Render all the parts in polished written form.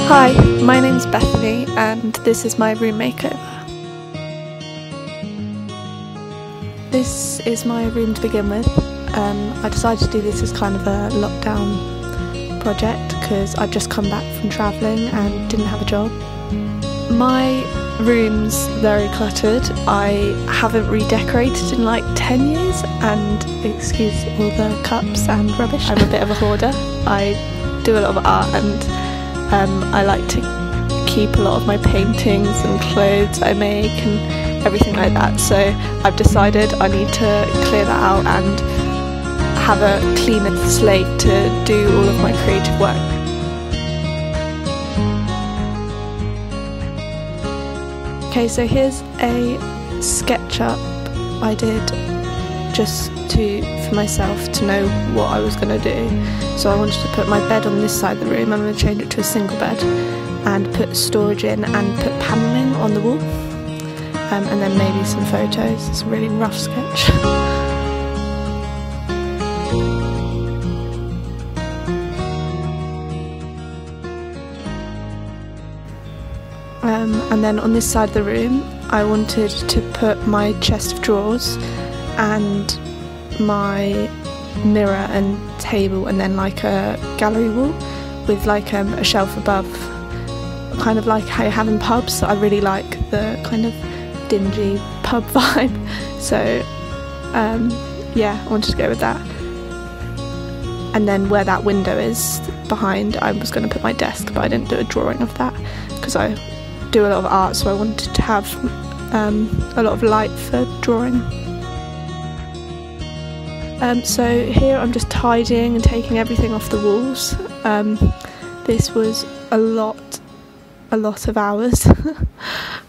Hi, my name's Bethany and this is my room makeover. This is my room to begin with. I decided to do this as kind of a lockdown project because I'd just come back from travelling and didn't have a job. My room's very cluttered. I haven't redecorated in like 10 years and excuse all the cups and rubbish. I'm a bit of a hoarder. I do a lot of art and I like to keep a lot of my paintings and clothes I make and everything like that, so I've decided I need to clear that out and have a cleaner slate to do all of my creative work. Okay, so here's a SketchUp I did just for myself to know what I was going to do. So I wanted to put my bed on this side of the room. I'm going to change it to a single bed and put storage in and put panelling on the wall, and then maybe some photos. It's a really rough sketch. And then on this side of the room I wanted to put my chest of drawers and my mirror and table, and then like a gallery wall with like a shelf above, kind of like how you have in pubs. I really like the kind of dingy pub vibe, so yeah, I wanted to go with that. And then where that window is behind, I was going to put my desk, but I didn't do a drawing of that because I do a lot of art, so I wanted to have a lot of light for drawing. So here I'm just tidying and taking everything off the walls. This was a lot of hours.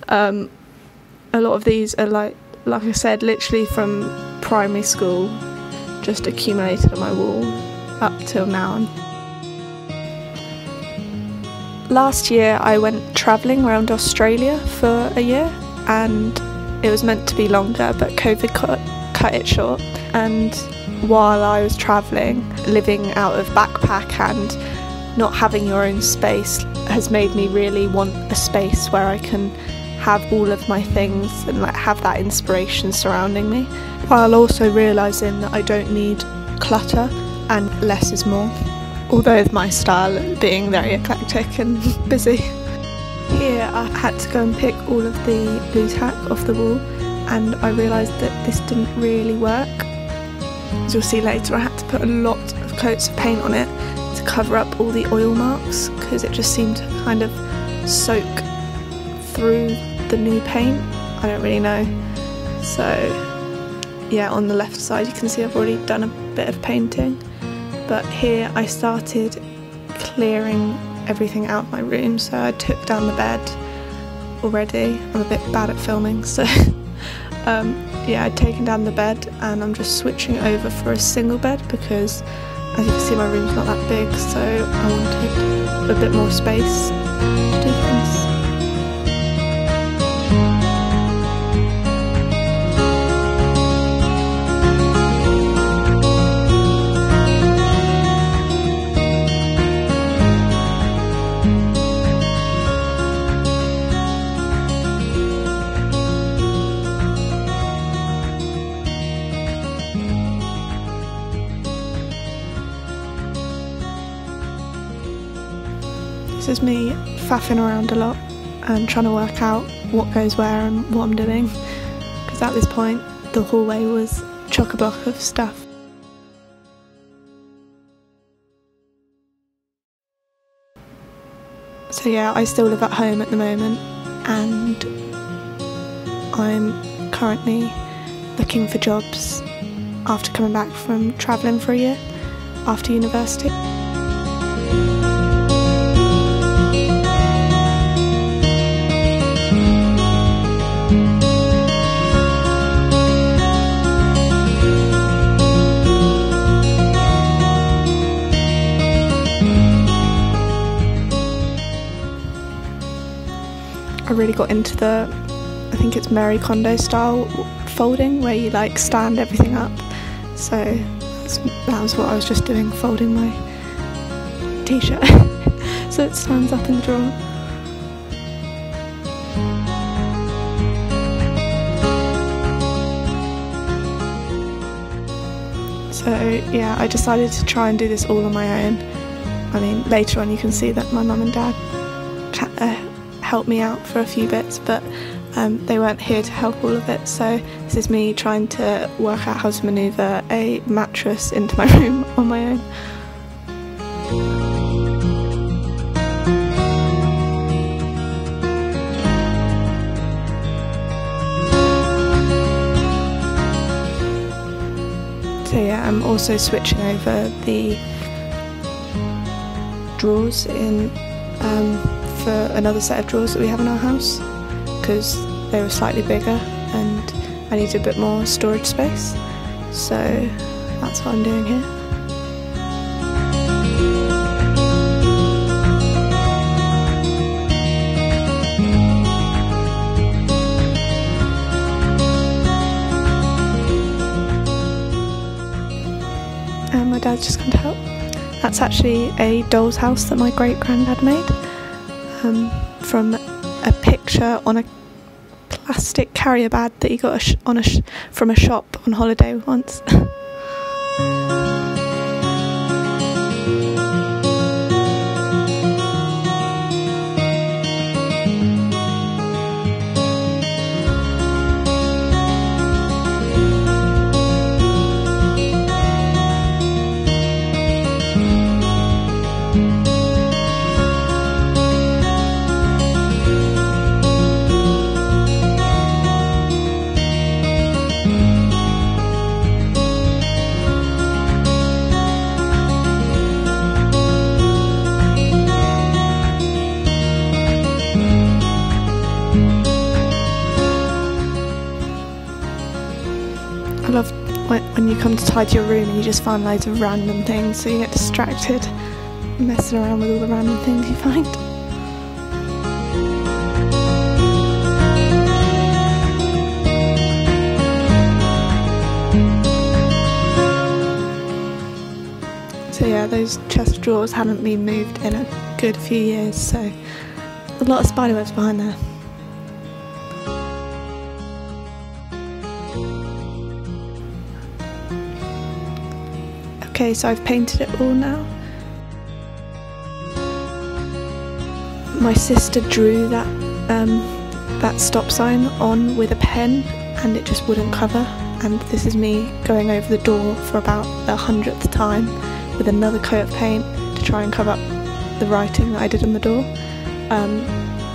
A lot of these are like I said, literally from primary school, just accumulated on my wall up till now. Last year I went travelling around Australia for a year, and it was meant to be longer, but COVID cut it short. And while I was travelling, living out of backpack and not having your own space has made me really want a space where I can have all of my things and like have that inspiration surrounding me, while also realising that I don't need clutter and less is more, although with my style being very eclectic and busy. Here I had to go and pick all of the blue tack off the wall, and I realised that this didn't really work. As you'll see later, I had to put a lot of coats of paint on it to cover up all the oil marks because it just seemed to kind of soak through the new paint. I don't really know. So yeah, on the left side you can see I've already done a bit of painting, but here I started clearing everything out of my room. So I took down the bed already. I'm a bit bad at filming, so yeah, I'd taken down the bed and I'm just switching over for a single bed because, as you can see, my room's not that big, so I wanted a bit more space to do things. This is me faffing around a lot and trying to work out what goes where and what I'm doing, because at this point the hallway was chock-a-block of stuff. So yeah, I still live at home at the moment, and I'm currently looking for jobs after coming back from travelling for a year after university. I really got into the, I think it's Marie Kondo style folding, where you like stand everything up. So that was what I was just doing, folding my t-shirt. so it stands up in the drawer. So yeah, I decided to try and do this all on my own. I mean, later on you can see that my mum and dad helped me out for a few bits, but they weren't here to help all of it, so this is me trying to work out how to manoeuvre a mattress into my room on my own. So yeah, I'm also switching over the drawers in for another set of drawers that we have in our house, because they were slightly bigger and I needed a bit more storage space, so that's what I'm doing here. And my dad's just come to help. That's actually a doll's house that my great-granddad made from a picture on a plastic carrier bag that he got from a shop on holiday once. I love when you come to tidy your room and you just find loads of random things, so you get distracted messing around with all the random things you find. So yeah, those chest of drawers haven't been moved in a good few years, so a lot of spiderwebs behind there. Okay, so I've painted it all now. My sister drew that stop sign on with a pen and it just wouldn't cover, and this is me going over the door for about the 100th time with another coat of paint to try and cover up the writing that I did on the door.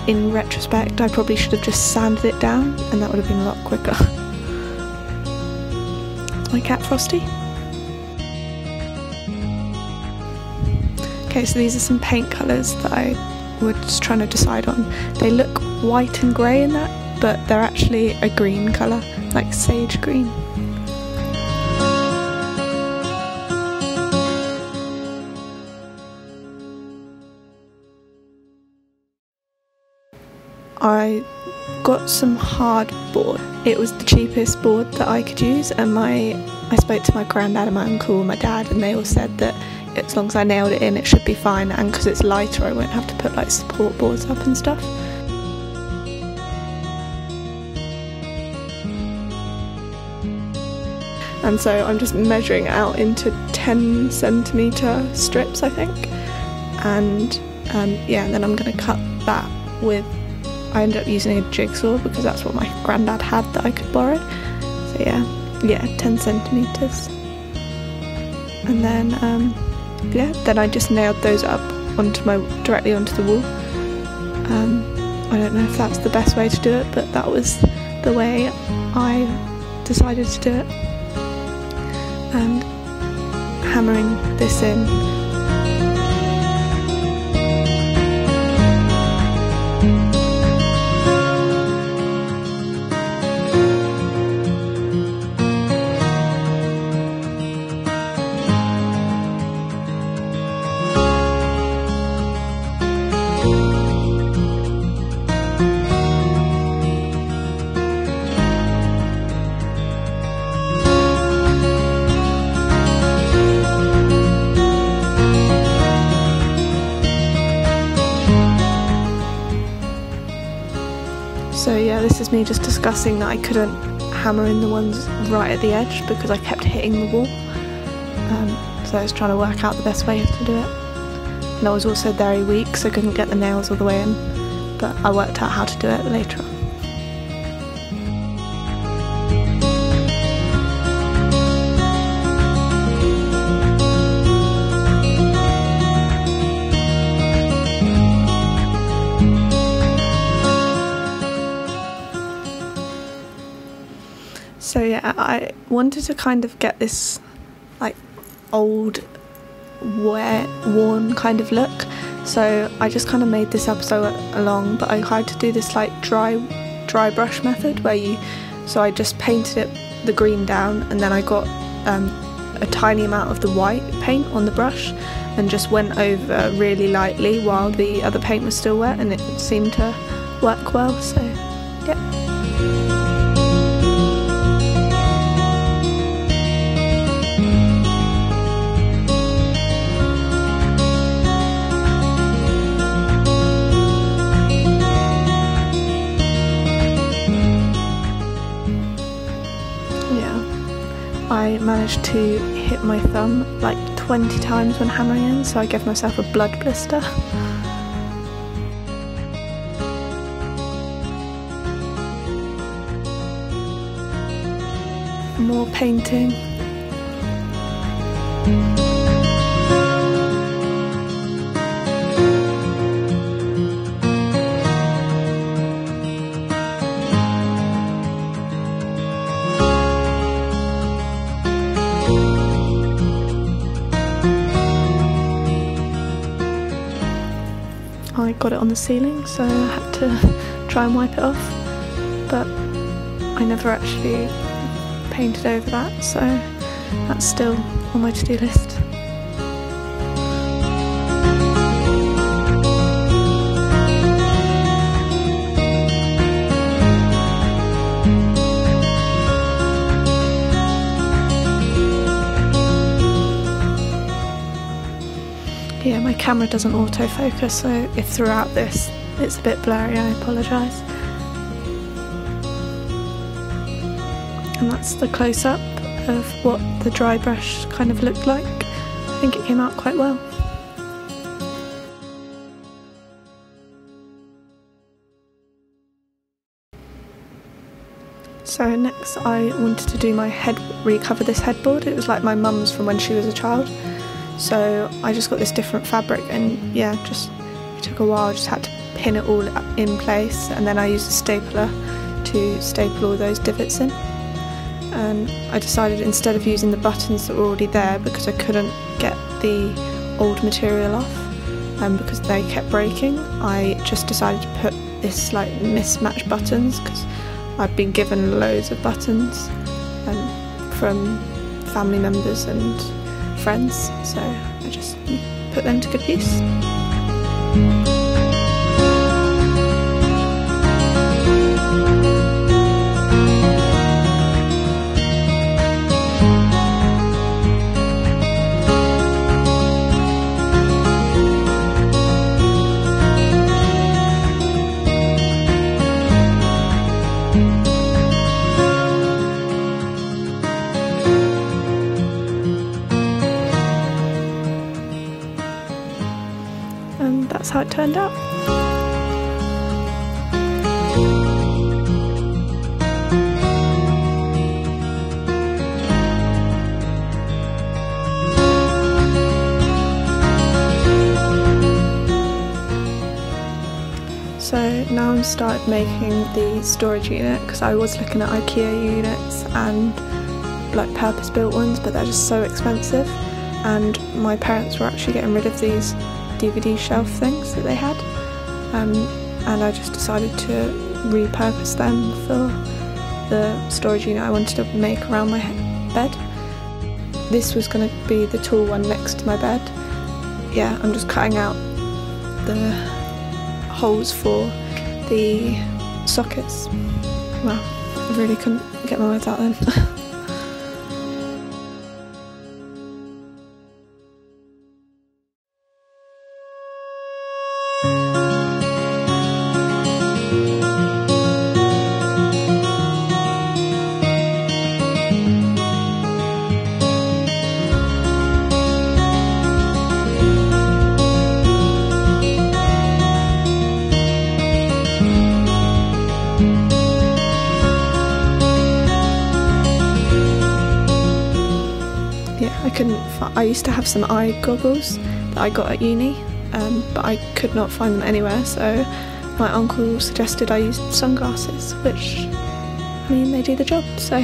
In retrospect, I probably should have just sanded it down and that would have been a lot quicker. My cat Frosty. Okay, so these are some paint colours that I was trying to decide on. They look white and grey in that, but they're actually a green colour, like sage green. I got some hardboard. It was the cheapest board that I could use, and I spoke to my granddad and my uncle and my dad, and they all said that as long as I nailed it in, it should be fine, and because it's lighter I won't have to put like support boards up and stuff. And so I'm just measuring it out into 10cm strips, I think, and yeah, and then I'm going to cut that with, I ended up using a jigsaw because that's what my granddad had that I could borrow. So yeah, 10cm, and then yeah, then I just nailed those up directly onto the wall. I don't know if that's the best way to do it, but that was the way I decided to do it. And hammering this in. was me just discussing that I couldn't hammer in the ones right at the edge because I kept hitting the wall. So I was trying to work out the best way to do it. And I was also very weak, so I couldn't get the nails all the way in, but I worked out how to do it later on. So yeah, I wanted to kind of get this like old, worn kind of look, so I just kind of made this up so along, but I had to do this like dry brush method so I just painted the green down, and then I got a tiny amount of the white paint on the brush and just went over really lightly while the other paint was still wet, and it seemed to work well, so yeah. I managed to hit my thumb like 20 times when hammering in, so I gave myself a blood blister. More painting. I got it on the ceiling, so I had to try and wipe it off, but I never actually painted over that, so that's still on my to-do list. Yeah, my camera doesn't autofocus, so if throughout this it's a bit blurry, I apologise. And that's the close-up of what the dry brush kind of looked like. I think it came out quite well. So next I wanted to do my recover this headboard. It was like my mum's from when she was a child. So I just got this different fabric, and yeah, it took a while. I just had to pin it all in place, and then I used a stapler to staple all those divots in. And I decided, instead of using the buttons that were already there, because I couldn't get the old material off because they kept breaking, I just decided to put this like mismatched buttons, because I've been given loads of buttons from family members and friends, so I just put them to good use. And that's how it turned out. So now I'm started making the storage unit, because I was looking at IKEA units and like purpose-built ones, but they're just so expensive, and my parents were actually getting rid of these DVD shelf things that they had, and I just decided to repurpose them for the storage unit I wanted to make around my bed. This was going to be the tall one next to my bed. Yeah, I'm just cutting out the holes for the sockets. Wow, I really couldn't get my words out then. I used to have some eye goggles that I got at uni, but I could not find them anywhere, so my uncle suggested I use sunglasses, which, I mean, they do the job, so.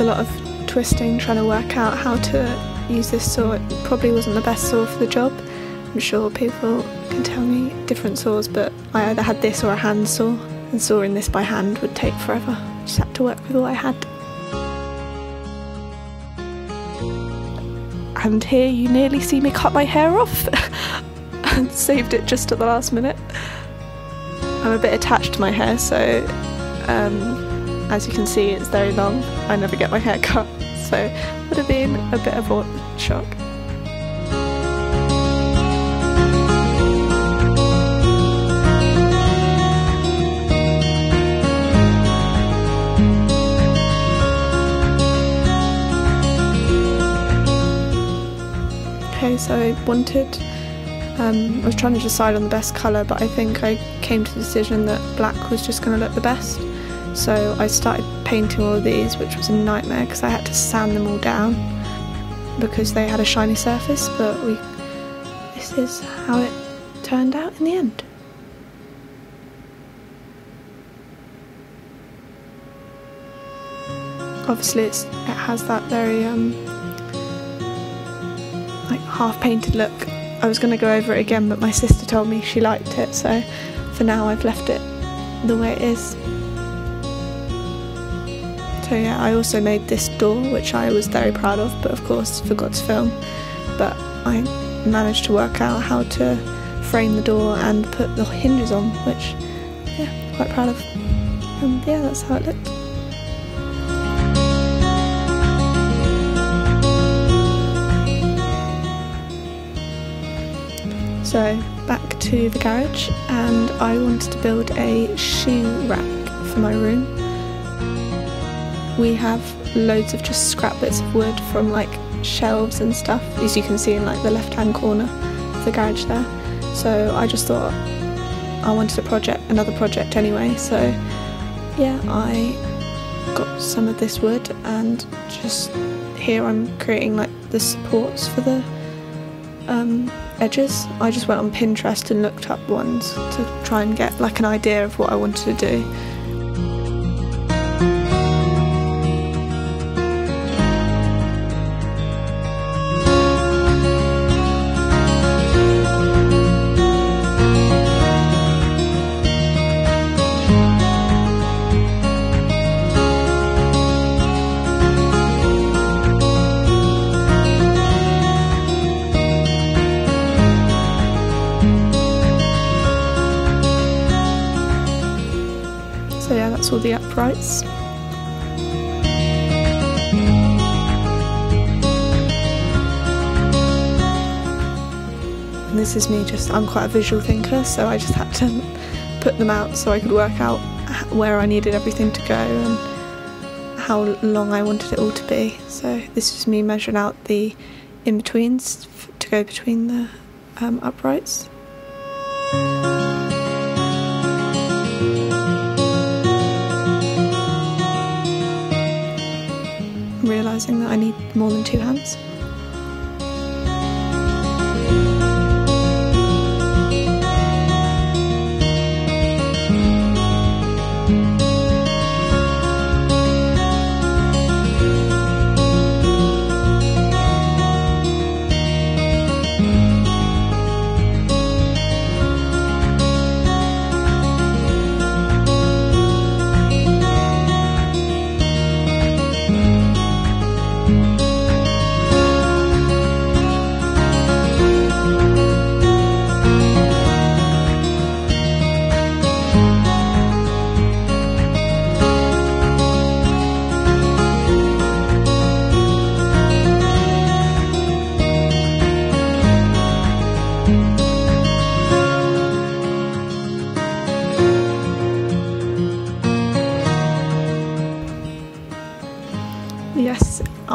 A lot of twisting, trying to work out how to use this saw. It probably wasn't the best saw for the job. I'm sure people can tell me different saws, but I either had this or a hand saw, and sawing this by hand would take forever. Just had to work with what I had. And here you nearly see me cut my hair off and saved it just at the last minute. I'm a bit attached to my hair, so as you can see, it's very long. I never get my hair cut, so it would have been a bit of a shock. Okay, so I was trying to decide on the best colour, but I think I came to the decision that black was just going to look the best. So I started painting all of these, which was a nightmare because I had to sand them all down because they had a shiny surface, but this is how it turned out in the end. Obviously it has that very like half painted look. I was going to go over it again, but my sister told me she liked it, so for now I've left it the way it is. So yeah, I also made this door, which I was very proud of, but of course forgot to film. But I managed to work out how to frame the door and put the hinges on, which, yeah, quite proud of. And yeah, that's how it looked. So back to the garage, and I wanted to build a shoe rack for my room. We have loads of just scrap bits of wood from like shelves and stuff, as you can see in like the left hand corner of the garage there. So I just thought I wanted another project anyway, so yeah, I got some of this wood, and just here I'm creating like the supports for the edges. I just went on Pinterest and looked up ones to try and get like an idea of what I wanted to do. So yeah, that's all the uprights. And this is me I'm quite a visual thinker, so I just had to put them out so I could work out where I needed everything to go and how long I wanted it all to be. So this is me measuring out the in-betweens to go between the uprights. Realising that I need more than 2 hands.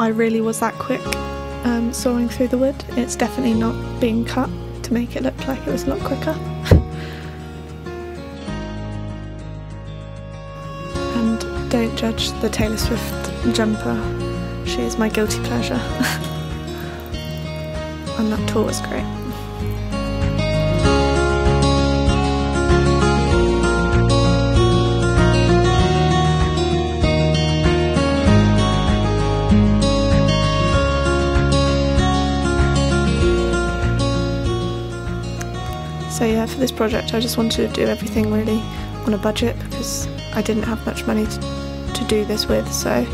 I really was that quick sawing through the wood. It's definitely not being cut to make it look like it was a lot quicker. And don't judge the Taylor Swift jumper, she is my guilty pleasure. And that tour was great. So yeah, for this project I just wanted to do everything really on a budget because I didn't have much money to do this with, so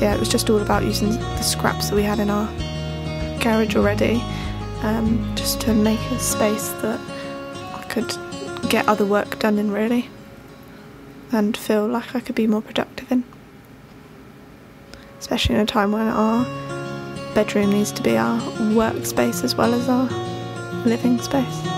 yeah, it was just all about using the scraps that we had in our garage already, just to make a space that I could get other work done in really and feel like I could be more productive in, especially in a time when our bedroom needs to be our workspace as well as our living space.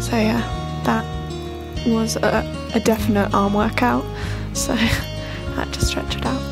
So yeah, that was a definite arm workout, so I had to stretch it out.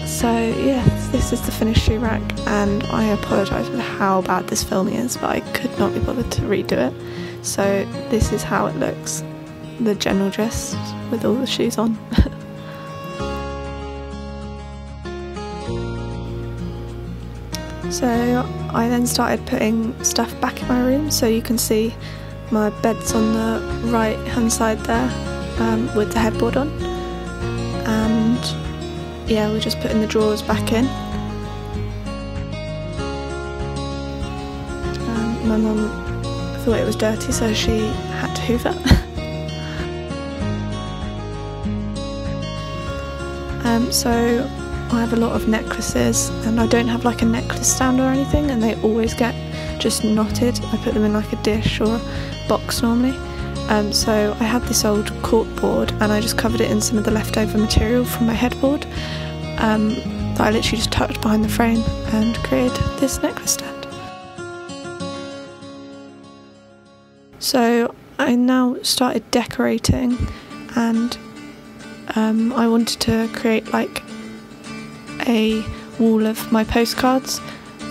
So yes, this is the finished shoe rack, and I apologise with how bad this filming is, but I could not be bothered to redo it. So this is how it looks, the general gist with all the shoes on. So I then started putting stuff back in my room, so you can see my bed's on the right hand side there, with the headboard on, and yeah, we're just putting the drawers back in. My mum thought it was dirty, so she had to hoover. So I have a lot of necklaces, and I don't have like a necklace stand or anything, and they always get just knotted. I put them in like a dish or a box normally. So I had this old cork board, and I just covered it in some of the leftover material from my headboard, that I literally just tucked behind the frame and created this necklace stand. So I now started decorating, and I wanted to create like a wall of my postcards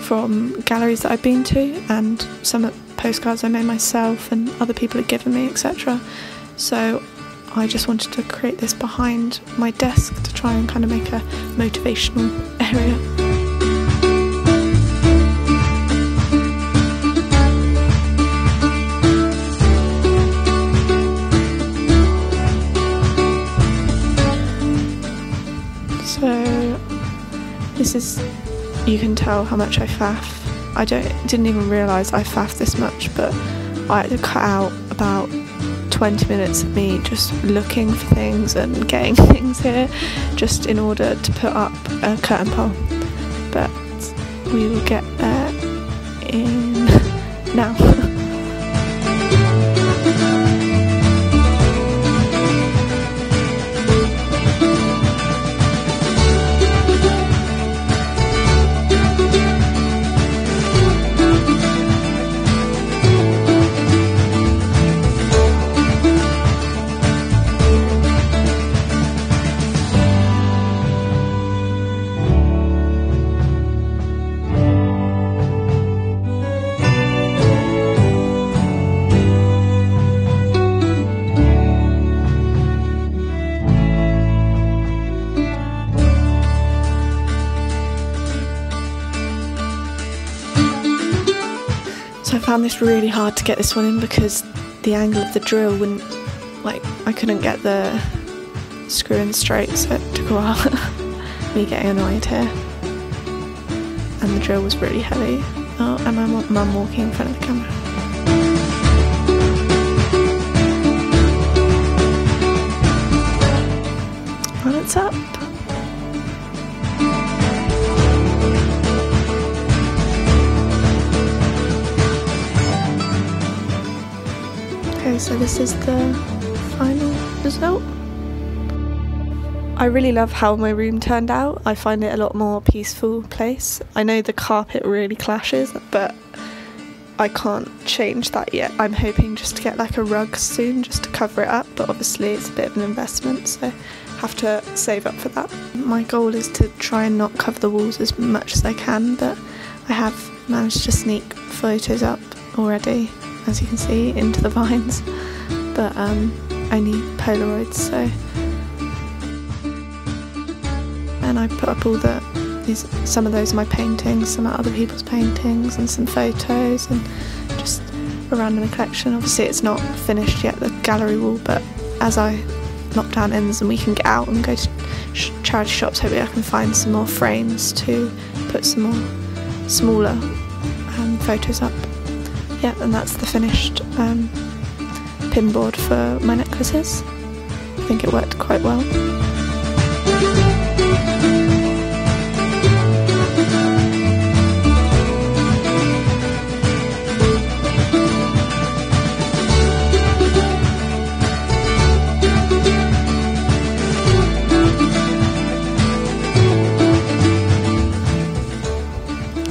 from galleries that I've been to, and some postcards I made myself and other people had given me, etc. So I just wanted to create this behind my desk to try and kind of make a motivational area. So this is, you can tell how much I faff. I didn't even realise I faffed this much, but I had to cut out about 20 minutes of me just looking for things and getting things here just in order to put up a curtain pole, but we will get there in now. So I found this really hard to get this one in because the angle of the drill wouldn't, like, I couldn't get the screw in straight, so it took a while. Me getting annoyed here. and the drill was really heavy. Oh, and my mum walking in front of the camera. Well, it's up. Okay, so this is the final result. I really love how my room turned out. I find it a lot more peaceful place. I know the carpet really clashes, but I can't change that yet. I'm hoping just to get like a rug soon just to cover it up, but obviously it's a bit of an investment, so have to save up for that. My goal is to try and not cover the walls as much as I can, but I have managed to sneak photos up already, as you can see, into the vines, but only Polaroids, so. And I put up all some of those are my paintings, some are other people's paintings, and some photos, and just a random collection. Obviously it's not finished yet, the gallery wall, but as I knock down ends and we can get out and go to charity shops, hopefully I can find some more frames to put some more smaller photos up. Yeah, and that's the finished pin board for my necklaces. I think it worked quite well.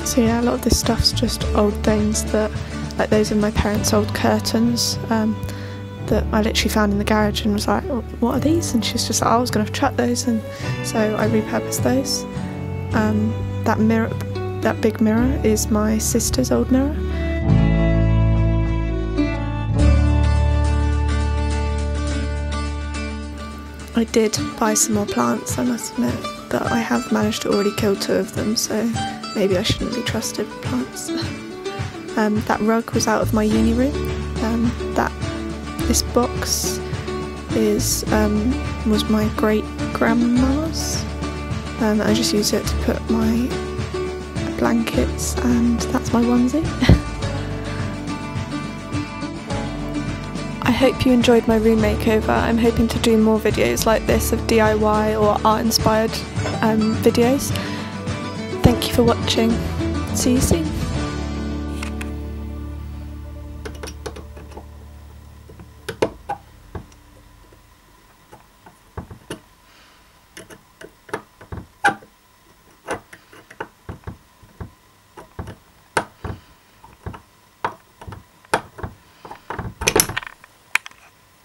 So yeah, a lot of this stuff's just old things that, like those are my parents' old curtains that I literally found in the garage and was like, what are these? And she's just like, I was going to chuck those, and so I repurposed those. That mirror, that big mirror, is my sister's old mirror. I did buy some more plants, I must admit, but I have managed to already kill 2 of them, so maybe I shouldn't be trusted with plants. That rug was out of my uni room. This box was my great grandma's. I just used it to put my blankets, and that's my onesie. I hope you enjoyed my room makeover. I'm hoping to do more videos like this of DIY or art inspired videos. Thank you for watching. See you soon.